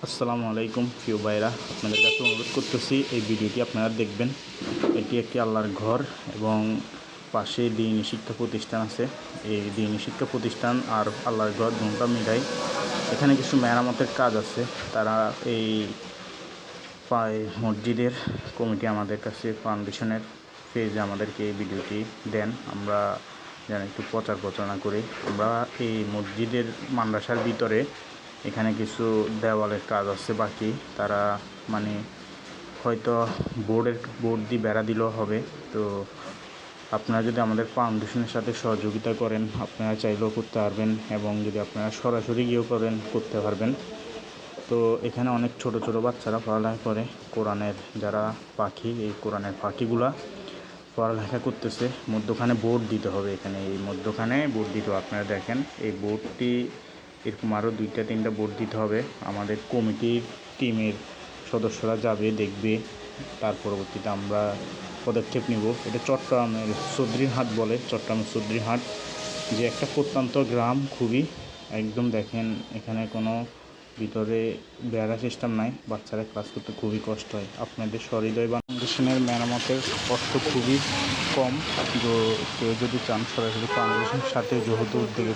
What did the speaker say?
আসসালামু আলাইকুম প্রিয় ভাইরা, আপনাদের কাছে অনুরোধ করতেছি এই ভিডিওটি আপনারা দেখবেন। এটি একটি আল্লাহর ঘর এবং পাশে দ্বীনি শিক্ষা প্রতিষ্ঠান আছে। এই দ্বীনি শিক্ষা প্রতিষ্ঠান আর আল্লাহর ঘর দুটো মিলাই এখানে কিছু মেরামতের কাজ আছে। তারা এই মসজিদের কমিটি আমাদের কাছে ফাউন্ডেশনের পেজে আমাদেরকে এই ভিডিওটি দেন, আমরা যেন একটু প্রচার প্রচারণা করি। আমরা এই মসজিদের মাদ্রাসার ভিতরে এখানে কিছু দেওয়ালের কাজ আছে বাকি, তারা মানে হয়তো বোর্ড দিয়ে বেড়া দিলেও হবে। তো আপনারা যদি আমাদের ফাউন্ডেশনের সাথে সহযোগিতা করেন, আপনারা চাইলেও করতে পারবেন এবং যদি আপনারা সরাসরি গিয়েও করতে পারবেন। তো এখানে অনেক ছোট ছোট বাচ্চারা পড়ালেখা করে, কোরআনের যারা পাখি, এই কোরআনের পাখিগুলা পড়ালেখা করতেছে। মধ্যখানে বোর্ড দিতে হবে, এখানে এই মধ্যখানে বোর্ড দিতে হবে। আপনারা দেখেন এই বোর্ডটি, এরকম আরও 2-3টা বোর্ড দিতে হবে। আমাদের কমিটির টিমের সদস্যরা যাবে, দেখবে, তার পরবর্তীতে আমরা পদক্ষেপ নিব। এটা চট্টগ্রামের চৌধুরীহাট বলে, চট্টগ্রামের চৌধুরীহাট, যে একটা প্রত্যন্ত গ্রাম খুবই। একদম দেখেন এখানে কোনো ভিতরে বেড়া সিস্টেম নাই, বাচ্চারা ক্লাস করতে খুবই কষ্ট হয়। আপনাদের সহৃদয় ফাউন্ডেশনের মেরামতের কষ্ট খুবই কম। তো কেউ যদি চান সরাসরি ফাউন্ডেশনের সাথে যৌথ উদ্যোগে